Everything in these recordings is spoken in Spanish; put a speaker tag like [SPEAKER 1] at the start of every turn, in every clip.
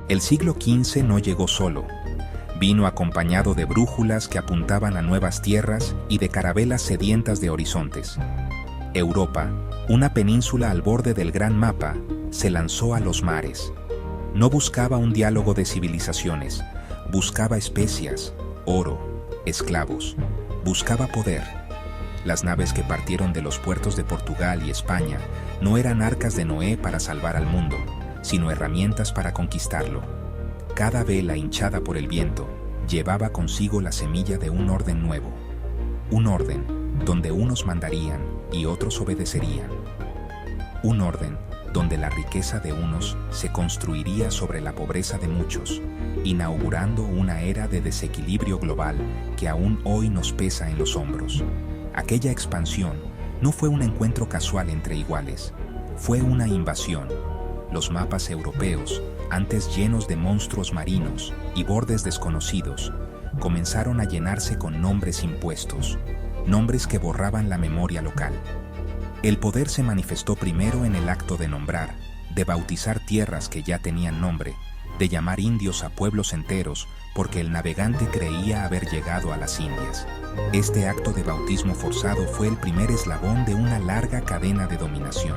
[SPEAKER 1] El siglo XV no llegó solo. Vino acompañado de brújulas que apuntaban a nuevas tierras y de carabelas sedientas de horizontes. Europa, una península al borde del gran mapa, se lanzó a los mares. No buscaba un diálogo de civilizaciones, buscaba especias, oro, esclavos, buscaba poder. Las naves que partieron de los puertos de Portugal y España no eran arcas de Noé para salvar al mundo, sino herramientas para conquistarlo. Cada vela hinchada por el viento llevaba consigo la semilla de un orden nuevo. Un orden donde unos mandarían y otros obedecerían. Un orden donde la riqueza de unos se construiría sobre la pobreza de muchos, inaugurando una era de desequilibrio global que aún hoy nos pesa en los hombros. Aquella expansión no fue un encuentro casual entre iguales, fue una invasión. Los mapas europeos, antes llenos de monstruos marinos y bordes desconocidos, comenzaron a llenarse con nombres impuestos, nombres que borraban la memoria local. El poder se manifestó primero en el acto de nombrar, de bautizar tierras que ya tenían nombre, de llamar indios a pueblos enteros porque el navegante creía haber llegado a las Indias. Este acto de bautismo forzado fue el primer eslabón de una larga cadena de dominación.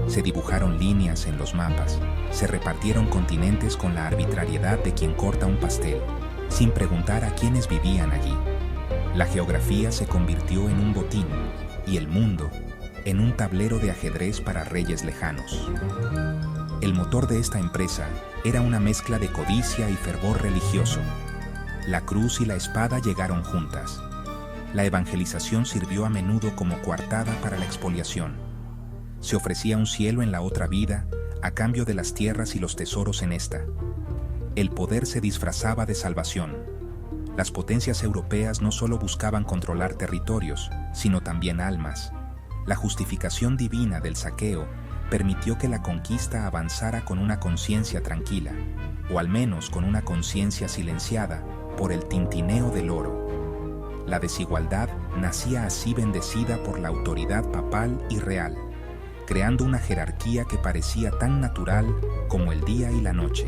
[SPEAKER 1] Se dibujaron líneas en los mapas, se repartieron continentes con la arbitrariedad de quien corta un pastel, sin preguntar a quiénes vivían allí. La geografía se convirtió en un botín y el mundo en un tablero de ajedrez para reyes lejanos. El motor de esta empresa era una mezcla de codicia y fervor religioso. La cruz y la espada llegaron juntas. La evangelización sirvió a menudo como coartada para la expoliación. Se ofrecía un cielo en la otra vida a cambio de las tierras y los tesoros en esta. El poder se disfrazaba de salvación. Las potencias europeas no solo buscaban controlar territorios, sino también almas. La justificación divina del saqueo permitió que la conquista avanzara con una conciencia tranquila, o al menos con una conciencia silenciada por el tintineo del oro. La desigualdad nacía así bendecida por la autoridad papal y real, creando una jerarquía que parecía tan natural como el día y la noche.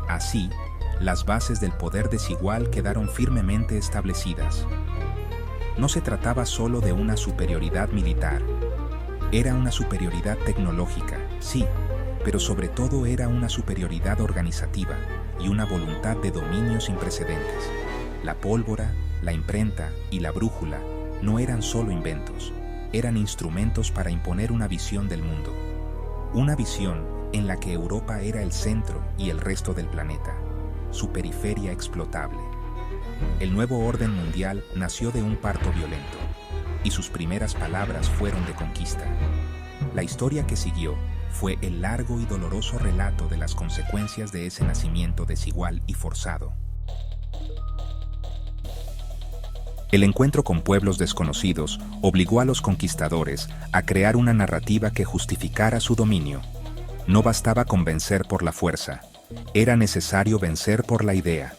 [SPEAKER 1] Así, las bases del poder desigual quedaron firmemente establecidas. No se trataba solo de una superioridad militar. Era una superioridad tecnológica, sí, pero sobre todo era una superioridad organizativa y una voluntad de dominio sin precedentes. La pólvora, la imprenta y la brújula no eran solo inventos, eran instrumentos para imponer una visión del mundo. Una visión en la que Europa era el centro y el resto del planeta, su periferia explotable. El nuevo orden mundial nació de un parto violento, y sus primeras palabras fueron de conquista. La historia que siguió fue el largo y doloroso relato de las consecuencias de ese nacimiento desigual y forzado. El encuentro con pueblos desconocidos obligó a los conquistadores a crear una narrativa que justificara su dominio. No bastaba con vencer por la fuerza, era necesario vencer por la idea.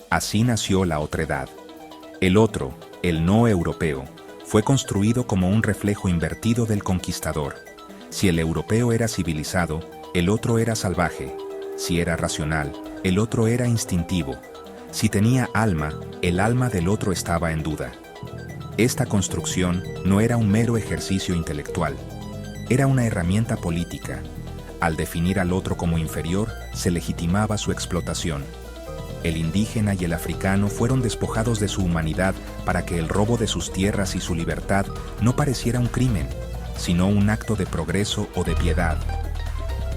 [SPEAKER 1] Así nació la otredad. El otro, el no europeo, fue construido como un reflejo invertido del conquistador. Si el europeo era civilizado, el otro era salvaje. Si era racional, el otro era instintivo. Si tenía alma, el alma del otro estaba en duda. Esta construcción no era un mero ejercicio intelectual, era una herramienta política. Al definir al otro como inferior, se legitimaba su explotación. El indígena y el africano fueron despojados de su humanidad para que el robo de sus tierras y su libertad no pareciera un crimen, sino un acto de progreso o de piedad.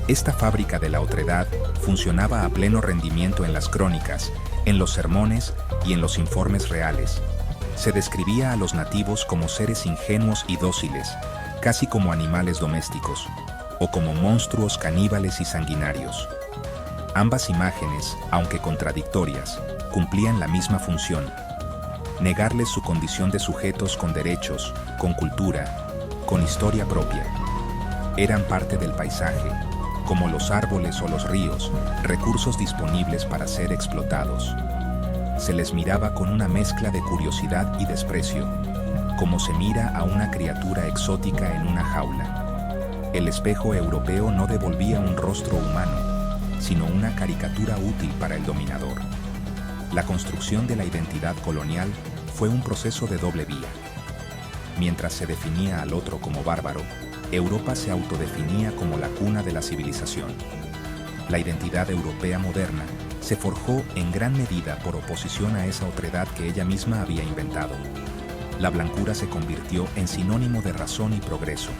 [SPEAKER 1] Esta fábrica de la otredad funcionaba a pleno rendimiento en las crónicas, en los sermones y en los informes reales. Se describía a los nativos como seres ingenuos y dóciles, casi como animales domésticos, o como monstruos caníbales y sanguinarios. Ambas imágenes, aunque contradictorias, cumplían la misma función: negarles su condición de sujetos con derechos, con cultura, con historia propia. Eran parte del paisaje, como los árboles o los ríos, recursos disponibles para ser explotados. Se les miraba con una mezcla de curiosidad y desprecio, como se mira a una criatura exótica en una jaula. El espejo europeo no devolvía un rostro humano, sino una caricatura útil para el dominador. La construcción de la identidad colonial fue un proceso de doble vía. Mientras se definía al otro como bárbaro, Europa se autodefinía como la cuna de la civilización. La identidad europea moderna se forjó en gran medida por oposición a esa otredad que ella misma había inventado. La blancura se convirtió en sinónimo de razón y progreso,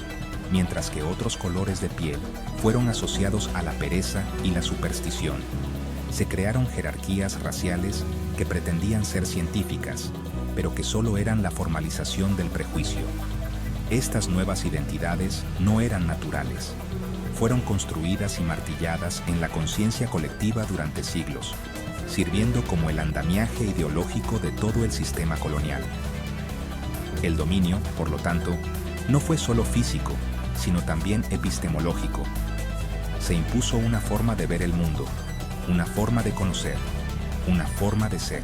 [SPEAKER 1] mientras que otros colores de piel fueron asociados a la pereza y la superstición. Se crearon jerarquías raciales que pretendían ser científicas, pero que solo eran la formalización del prejuicio. Estas nuevas identidades no eran naturales. Fueron construidas y martilladas en la conciencia colectiva durante siglos, sirviendo como el andamiaje ideológico de todo el sistema colonial. El dominio, por lo tanto, no fue solo físico, sino también epistemológico. Se impuso una forma de ver el mundo, una forma de conocer, una forma de ser.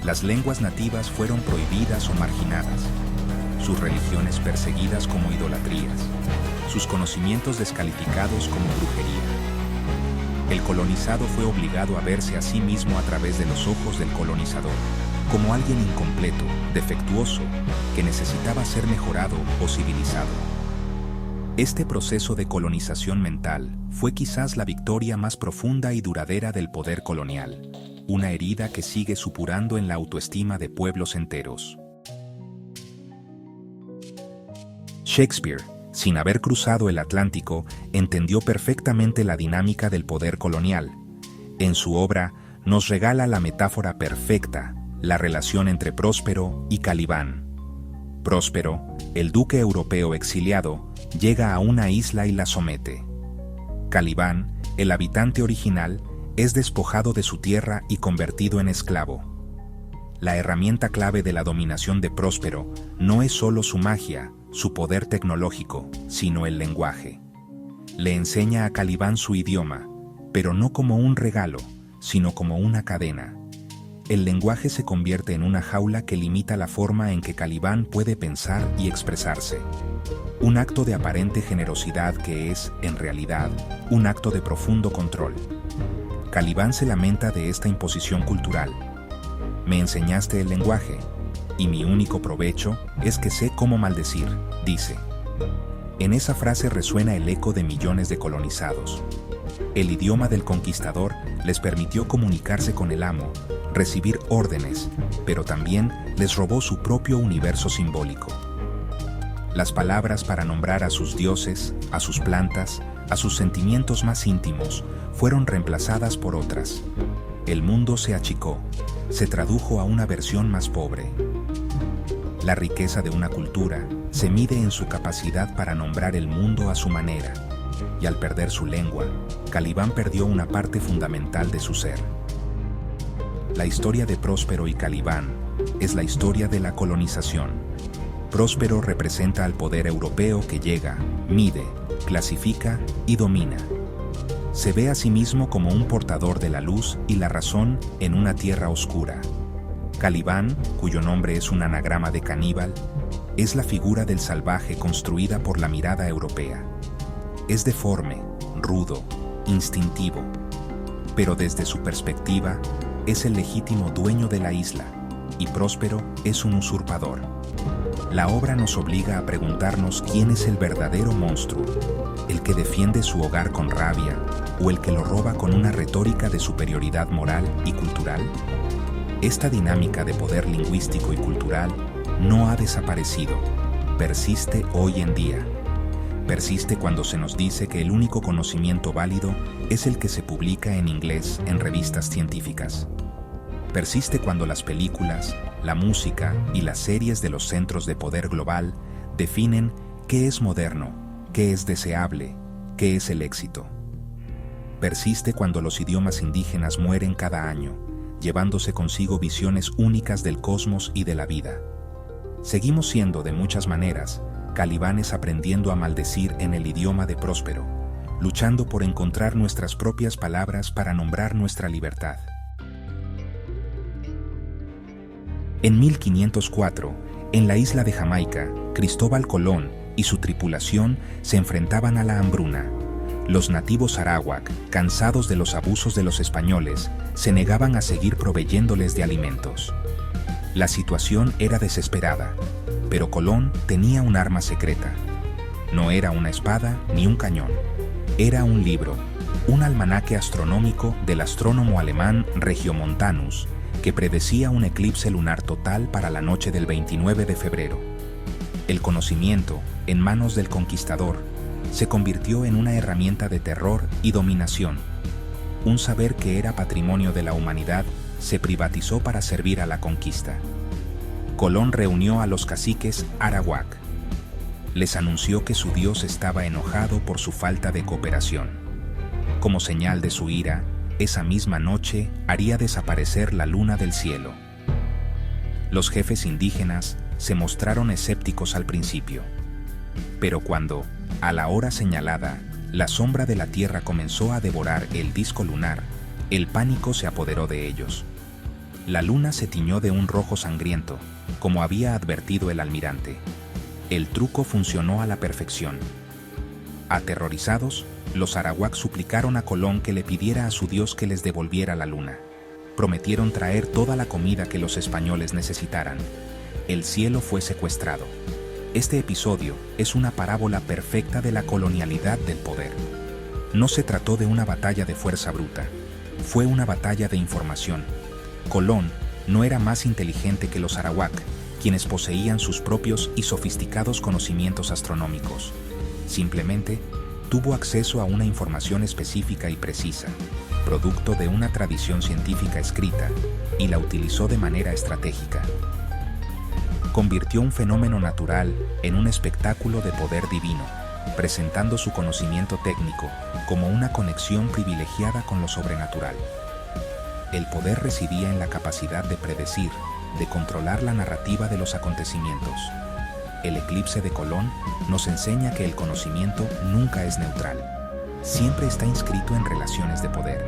[SPEAKER 1] Las lenguas nativas fueron prohibidas o marginadas, sus religiones perseguidas como idolatrías, sus conocimientos descalificados como brujería. El colonizado fue obligado a verse a sí mismo a través de los ojos del colonizador, como alguien incompleto, defectuoso, que necesitaba ser mejorado o civilizado. Este proceso de colonización mental fue quizás la victoria más profunda y duradera del poder colonial, una herida que sigue supurando en la autoestima de pueblos enteros. Shakespeare, sin haber cruzado el Atlántico, entendió perfectamente la dinámica del poder colonial. En su obra nos regala la metáfora perfecta, la relación entre Próspero y Calibán. Próspero, el duque europeo exiliado, llega a una isla y la somete. Calibán, el habitante original, es despojado de su tierra y convertido en esclavo. La herramienta clave de la dominación de Próspero no es solo su magia, su poder tecnológico, sino el lenguaje. Le enseña a Calibán su idioma, pero no como un regalo, sino como una cadena. El lenguaje se convierte en una jaula que limita la forma en que Calibán puede pensar y expresarse. Un acto de aparente generosidad que es, en realidad, un acto de profundo control. Calibán se lamenta de esta imposición cultural. Me enseñaste el lenguaje, y mi único provecho es que sé cómo maldecir, dice. En esa frase resuena el eco de millones de colonizados. El idioma del conquistador les permitió comunicarse con el amo, recibir órdenes, pero también les robó su propio universo simbólico. Las palabras para nombrar a sus dioses, a sus plantas, a sus sentimientos más íntimos, fueron reemplazadas por otras. El mundo se achicó, se tradujo a una versión más pobre. La riqueza de una cultura se mide en su capacidad para nombrar el mundo a su manera, y al perder su lengua, Calibán perdió una parte fundamental de su ser. La historia de Próspero y Calibán es la historia de la colonización. Próspero representa al poder europeo que llega, mide, clasifica y domina. Se ve a sí mismo como un portador de la luz y la razón en una tierra oscura. Calibán, cuyo nombre es un anagrama de caníbal, es la figura del salvaje construida por la mirada europea. Es deforme, rudo, instintivo, pero desde su perspectiva, es el legítimo dueño de la isla, y Próspero es un usurpador. La obra nos obliga a preguntarnos quién es el verdadero monstruo, el que defiende su hogar con rabia o el que lo roba con una retórica de superioridad moral y cultural. Esta dinámica de poder lingüístico y cultural no ha desaparecido, persiste hoy en día. Persiste cuando se nos dice que el único conocimiento válido es el que se publica en inglés en revistas científicas. Persiste cuando las películas, la música y las series de los centros de poder global definen qué es moderno, qué es deseable, qué es el éxito. Persiste cuando los idiomas indígenas mueren cada año, llevándose consigo visiones únicas del cosmos y de la vida. Seguimos siendo, de muchas maneras, calibanes aprendiendo a maldecir en el idioma de Próspero, luchando por encontrar nuestras propias palabras para nombrar nuestra libertad. En 1504, en la isla de Jamaica, Cristóbal Colón y su tripulación se enfrentaban a la hambruna. Los nativos arawak, cansados de los abusos de los españoles, se negaban a seguir proveyéndoles de alimentos. La situación era desesperada, pero Colón tenía un arma secreta. No era una espada ni un cañón, era un libro, un almanaque astronómico del astrónomo alemán Regiomontanus, que predecía un eclipse lunar total para la noche del 29 de febrero. El conocimiento, en manos del conquistador, se convirtió en una herramienta de terror y dominación. Un saber que era patrimonio de la humanidad se privatizó para servir a la conquista. Colón reunió a los caciques arawak. Les anunció que su dios estaba enojado por su falta de cooperación. Como señal de su ira, esa misma noche haría desaparecer la luna del cielo. Los jefes indígenas se mostraron escépticos al principio, pero cuando, a la hora señalada, la sombra de la Tierra comenzó a devorar el disco lunar, el pánico se apoderó de ellos. La luna se tiñó de un rojo sangriento, como había advertido el almirante. El truco funcionó a la perfección. Aterrorizados, los arawak suplicaron a Colón que le pidiera a su dios que les devolviera la luna. Prometieron traer toda la comida que los españoles necesitaran. El cielo fue secuestrado. Este episodio es una parábola perfecta de la colonialidad del poder. No se trató de una batalla de fuerza bruta, fue una batalla de información. Colón no era más inteligente que los arawak, quienes poseían sus propios y sofisticados conocimientos astronómicos. Simplemente, tuvo acceso a una información específica y precisa, producto de una tradición científica escrita, y la utilizó de manera estratégica. Convirtió un fenómeno natural en un espectáculo de poder divino, presentando su conocimiento técnico como una conexión privilegiada con lo sobrenatural. El poder residía en la capacidad de predecir, de controlar la narrativa de los acontecimientos. El eclipse de Colón nos enseña que el conocimiento nunca es neutral, siempre está inscrito en relaciones de poder.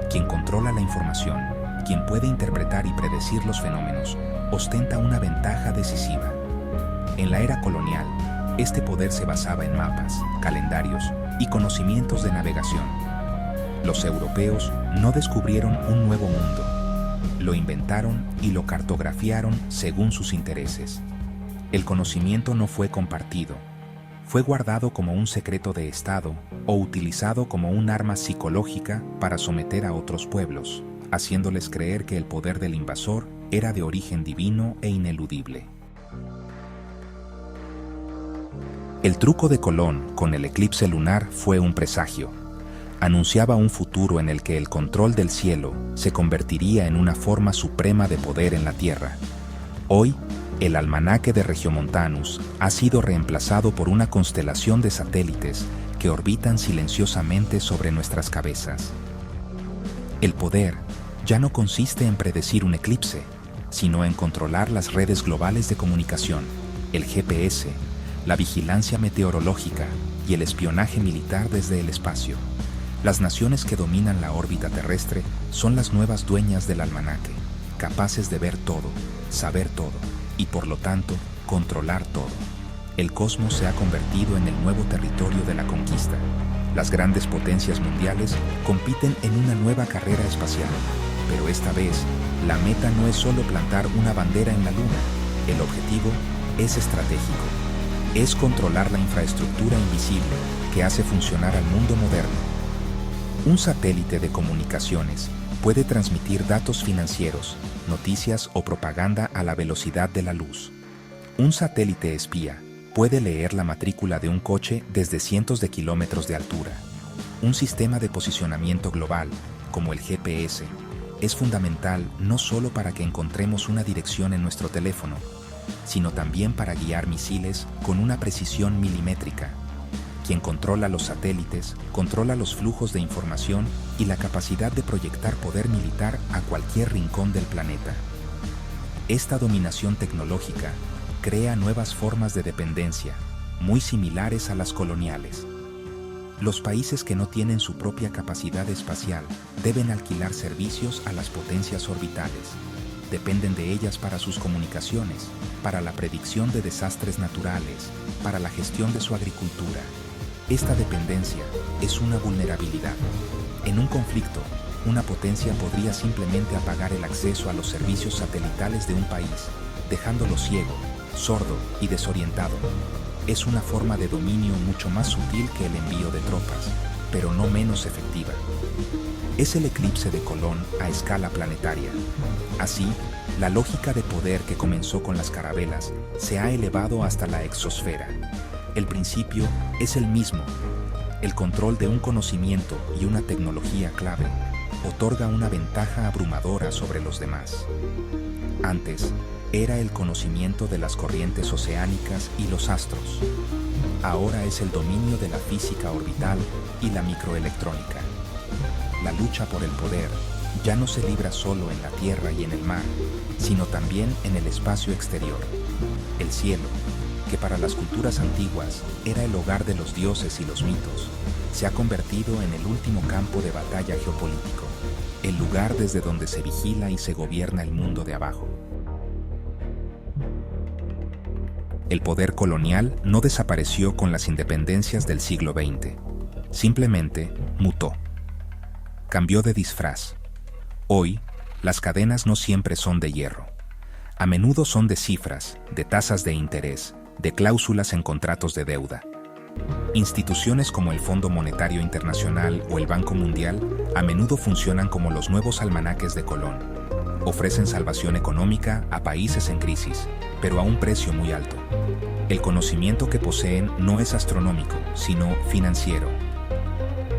[SPEAKER 1] Quien controla la información, quien puede interpretar y predecir los fenómenos, ostenta una ventaja decisiva. En la era colonial, este poder se basaba en mapas, calendarios y conocimientos de navegación. Los europeos no descubrieron un nuevo mundo, lo inventaron y lo cartografiaron según sus intereses. El conocimiento no fue compartido, fue guardado como un secreto de Estado o utilizado como un arma psicológica para someter a otros pueblos, haciéndoles creer que el poder del invasor era de origen divino e ineludible. El truco de Colón con el eclipse lunar fue un presagio. Anunciaba un futuro en el que el control del cielo se convertiría en una forma suprema de poder en la Tierra. Hoy, el almanaque de Regiomontanus ha sido reemplazado por una constelación de satélites que orbitan silenciosamente sobre nuestras cabezas. El poder ya no consiste en predecir un eclipse, sino en controlar las redes globales de comunicación, el GPS, la vigilancia meteorológica y el espionaje militar desde el espacio. Las naciones que dominan la órbita terrestre son las nuevas dueñas del almanaque, capaces de ver todo, saber todo y, por lo tanto, controlar todo. El cosmos se ha convertido en el nuevo territorio de la conquista. Las grandes potencias mundiales compiten en una nueva carrera espacial, pero esta vez, la meta no es solo plantar una bandera en la Luna. El objetivo es estratégico. Es controlar la infraestructura invisible que hace funcionar al mundo moderno. Un satélite de comunicaciones puede transmitir datos financieros, noticias o propaganda a la velocidad de la luz. Un satélite espía puede leer la matrícula de un coche desde cientos de kilómetros de altura. Un sistema de posicionamiento global, como el GPS, es fundamental no solo para que encontremos una dirección en nuestro teléfono, sino también para guiar misiles con una precisión milimétrica. Quien controla los satélites, controla los flujos de información y la capacidad de proyectar poder militar a cualquier rincón del planeta. Esta dominación tecnológica crea nuevas formas de dependencia, muy similares a las coloniales. Los países que no tienen su propia capacidad espacial deben alquilar servicios a las potencias orbitales. Dependen de ellas para sus comunicaciones, para la predicción de desastres naturales, para la gestión de su agricultura. Esta dependencia es una vulnerabilidad. En un conflicto, una potencia podría simplemente apagar el acceso a los servicios satelitales de un país, dejándolo ciego, sordo y desorientado. Es una forma de dominio mucho más sutil que el envío de tropas, pero no menos efectiva. Es el eclipse de Colón a escala planetaria. Así, la lógica de poder que comenzó con las carabelas se ha elevado hasta la exosfera. El principio es el mismo. El control de un conocimiento y una tecnología clave otorga una ventaja abrumadora sobre los demás. Antes, era el conocimiento de las corrientes oceánicas y los astros. Ahora es el dominio de la física orbital y la microelectrónica. La lucha por el poder ya no se libra solo en la tierra y en el mar, sino también en el espacio exterior. El cielo, que para las culturas antiguas era el hogar de los dioses y los mitos, se ha convertido en el último campo de batalla geopolítico, el lugar desde donde se vigila y se gobierna el mundo de abajo. El poder colonial no desapareció con las independencias del siglo XX, simplemente mutó. Cambió de disfraz. Hoy, las cadenas no siempre son de hierro. A menudo son de cifras, de tasas de interés, de cláusulas en contratos de deuda. Instituciones como el Fondo Monetario Internacional o el Banco Mundial a menudo funcionan como los nuevos almanaques de Colón. Ofrecen salvación económica a países en crisis, pero a un precio muy alto. El conocimiento que poseen no es astronómico, sino financiero.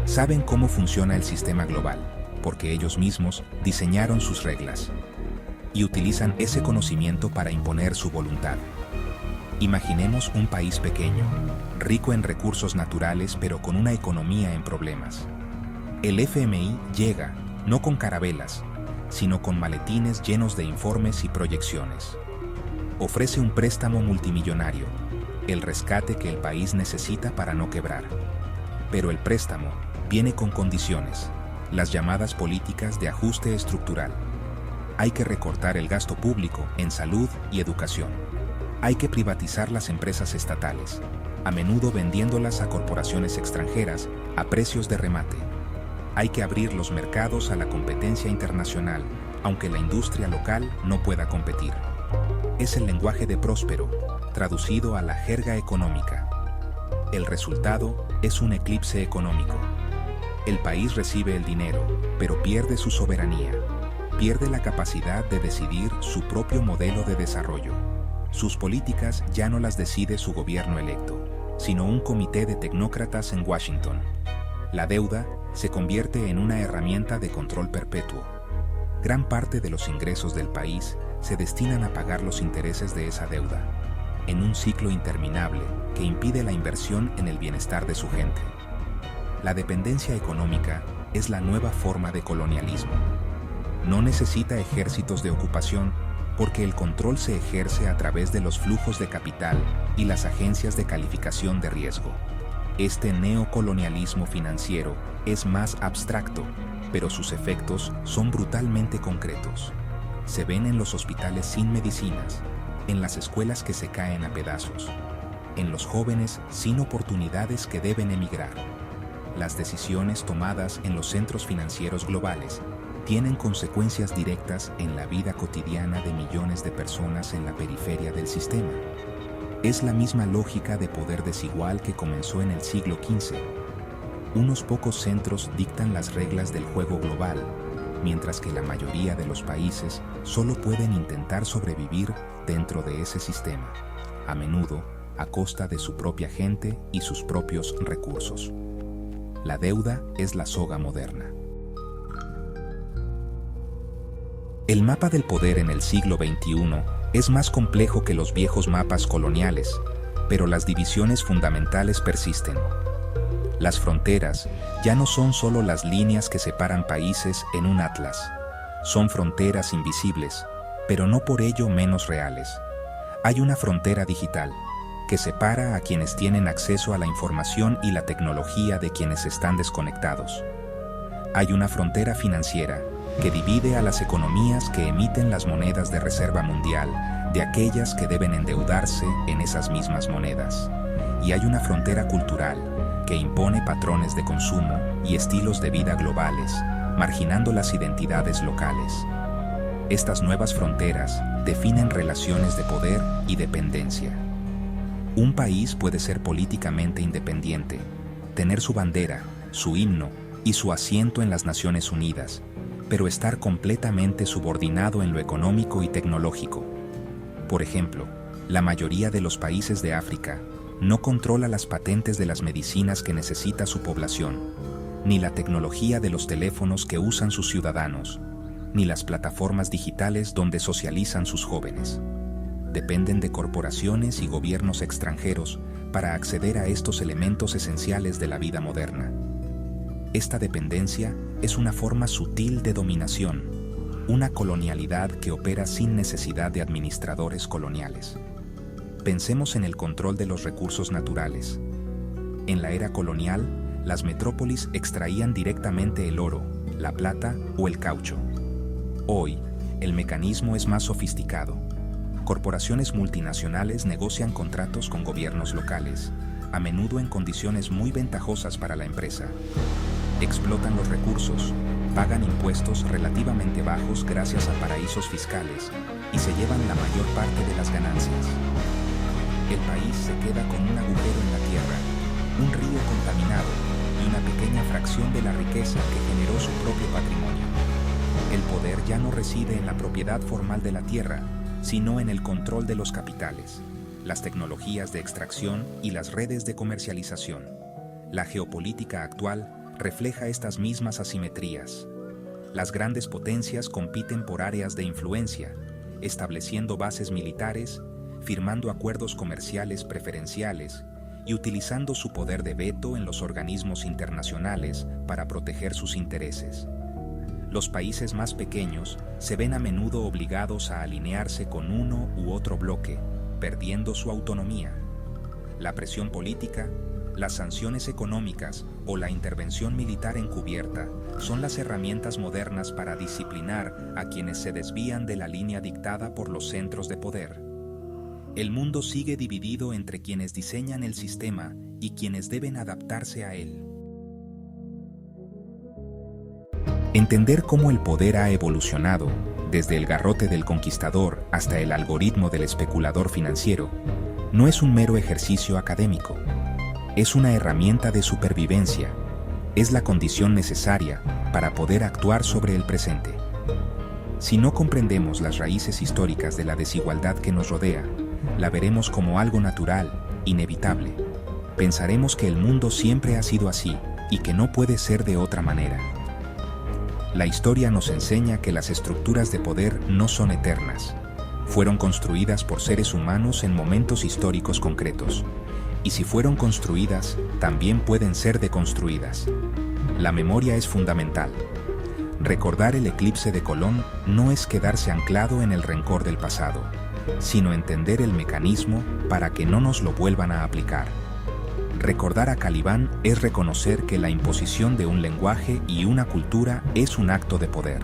[SPEAKER 1] Saben cómo funciona el sistema global, porque ellos mismos diseñaron sus reglas y utilizan ese conocimiento para imponer su voluntad. Imaginemos un país pequeño, rico en recursos naturales pero con una economía en problemas. El FMI llega, no con carabelas, sino con maletines llenos de informes y proyecciones. Ofrece un préstamo multimillonario, el rescate que el país necesita para no quebrar. Pero el préstamo viene con condiciones, las llamadas políticas de ajuste estructural. Hay que recortar el gasto público en salud y educación. Hay que privatizar las empresas estatales, a menudo vendiéndolas a corporaciones extranjeras a precios de remate. Hay que abrir los mercados a la competencia internacional, aunque la industria local no pueda competir. Es el lenguaje de Próspero, traducido a la jerga económica. El resultado es un eclipse económico. El país recibe el dinero, pero pierde su soberanía. Pierde la capacidad de decidir su propio modelo de desarrollo. Sus políticas ya no las decide su gobierno electo, sino un comité de tecnócratas en Washington. La deuda se convierte en una herramienta de control perpetuo. Gran parte de los ingresos del país se destinan a pagar los intereses de esa deuda, en un ciclo interminable que impide la inversión en el bienestar de su gente. La dependencia económica es la nueva forma de colonialismo. No necesita ejércitos de ocupación, porque el control se ejerce a través de los flujos de capital y las agencias de calificación de riesgo. Este neocolonialismo financiero es más abstracto, pero sus efectos son brutalmente concretos. Se ven en los hospitales sin medicinas, en las escuelas que se caen a pedazos, en los jóvenes sin oportunidades que deben emigrar. Las decisiones tomadas en los centros financieros globales tienen consecuencias directas en la vida cotidiana de millones de personas en la periferia del sistema. Es la misma lógica de poder desigual que comenzó en el siglo XV. Unos pocos centros dictan las reglas del juego global, mientras que la mayoría de los países solo pueden intentar sobrevivir dentro de ese sistema, a menudo a costa de su propia gente y sus propios recursos. La deuda es la soga moderna. El mapa del poder en el siglo XXI es más complejo que los viejos mapas coloniales, pero las divisiones fundamentales persisten. Las fronteras ya no son solo las líneas que separan países en un atlas. Son fronteras invisibles, pero no por ello menos reales. Hay una frontera digital que separa a quienes tienen acceso a la información y la tecnología de quienes están desconectados. Hay una frontera financiera que divide a las economías que emiten las monedas de reserva mundial de aquellas que deben endeudarse en esas mismas monedas. Y hay una frontera cultural que impone patrones de consumo y estilos de vida globales, marginando las identidades locales. Estas nuevas fronteras definen relaciones de poder y dependencia. Un país puede ser políticamente independiente, tener su bandera, su himno y su asiento en las Naciones Unidas, pero estar completamente subordinado en lo económico y tecnológico. Por ejemplo, la mayoría de los países de África no controla las patentes de las medicinas que necesita su población, ni la tecnología de los teléfonos que usan sus ciudadanos, ni las plataformas digitales donde socializan sus jóvenes. Dependen de corporaciones y gobiernos extranjeros para acceder a estos elementos esenciales de la vida moderna. Esta dependencia es una forma sutil de dominación, una colonialidad que opera sin necesidad de administradores coloniales. Pensemos en el control de los recursos naturales. En la era colonial, las metrópolis extraían directamente el oro, la plata o el caucho. Hoy, el mecanismo es más sofisticado. Corporaciones multinacionales negocian contratos con gobiernos locales, a menudo en condiciones muy ventajosas para la empresa. Explotan los recursos, pagan impuestos relativamente bajos gracias a paraísos fiscales y se llevan la mayor parte de las ganancias. El país se queda con un agujero en la tierra, un río contaminado y una pequeña fracción de la riqueza que generó su propio patrimonio. El poder ya no reside en la propiedad formal de la tierra, sino en el control de los capitales, las tecnologías de extracción y las redes de comercialización. La geopolítica actual refleja estas mismas asimetrías. Las grandes potencias compiten por áreas de influencia, estableciendo bases militares, firmando acuerdos comerciales preferenciales y utilizando su poder de veto en los organismos internacionales para proteger sus intereses. Los países más pequeños se ven a menudo obligados a alinearse con uno u otro bloque, perdiendo su autonomía. La presión política, las sanciones económicas o la intervención militar encubierta son las herramientas modernas para disciplinar a quienes se desvían de la línea dictada por los centros de poder. El mundo sigue dividido entre quienes diseñan el sistema y quienes deben adaptarse a él. Entender cómo el poder ha evolucionado, desde el garrote del conquistador hasta el algoritmo del especulador financiero, no es un mero ejercicio académico. Es una herramienta de supervivencia. Es la condición necesaria para poder actuar sobre el presente. Si no comprendemos las raíces históricas de la desigualdad que nos rodea, la veremos como algo natural, inevitable. Pensaremos que el mundo siempre ha sido así y que no puede ser de otra manera. La historia nos enseña que las estructuras de poder no son eternas. Fueron construidas por seres humanos en momentos históricos concretos. Y si fueron construidas, también pueden ser deconstruidas. La memoria es fundamental. Recordar el eclipse de Colón no es quedarse anclado en el rencor del pasado, sino entender el mecanismo para que no nos lo vuelvan a aplicar. Recordar a Calibán es reconocer que la imposición de un lenguaje y una cultura es un acto de poder.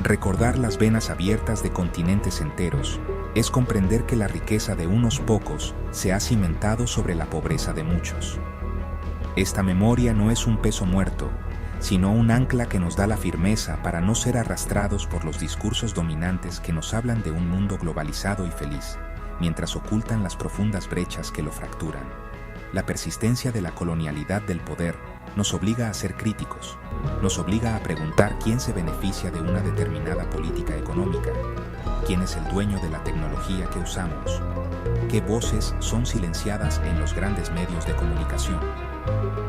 [SPEAKER 1] Recordar las venas abiertas de continentes enteros es comprender que la riqueza de unos pocos se ha cimentado sobre la pobreza de muchos. Esta memoria no es un peso muerto, sino un ancla que nos da la firmeza para no ser arrastrados por los discursos dominantes que nos hablan de un mundo globalizado y feliz, mientras ocultan las profundas brechas que lo fracturan. La persistencia de la colonialidad del poder nos obliga a ser críticos, nos obliga a preguntar quién se beneficia de una determinada política económica, quién es el dueño de la tecnología que usamos, qué voces son silenciadas en los grandes medios de comunicación.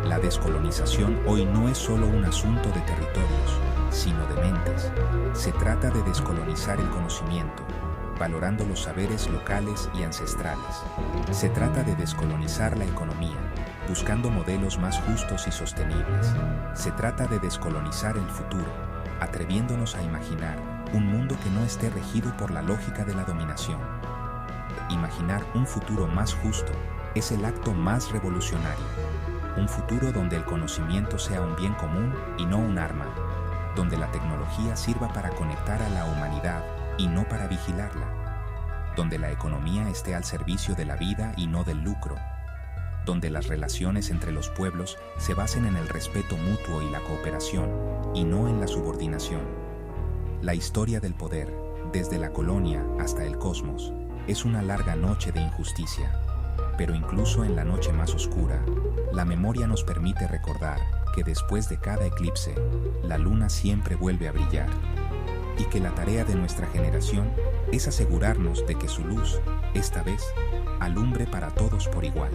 [SPEAKER 1] La descolonización hoy no es solo un asunto de territorios, sino de mentes. Se trata de descolonizar el conocimiento, valorando los saberes locales y ancestrales. Se trata de descolonizar la economía, buscando modelos más justos y sostenibles. Se trata de descolonizar el futuro, atreviéndonos a imaginar un mundo que no esté regido por la lógica de la dominación. Imaginar un futuro más justo es el acto más revolucionario. Un futuro donde el conocimiento sea un bien común y no un arma, donde la tecnología sirva para conectar a la humanidad y no para vigilarla, donde la economía esté al servicio de la vida y no del lucro, donde las relaciones entre los pueblos se basen en el respeto mutuo y la cooperación, y no en la subordinación. La historia del poder, desde la colonia hasta el cosmos, es una larga noche de injusticia. Pero incluso en la noche más oscura, la memoria nos permite recordar que después de cada eclipse, la luna siempre vuelve a brillar, y que la tarea de nuestra generación es asegurarnos de que su luz, esta vez, alumbre para todos por igual.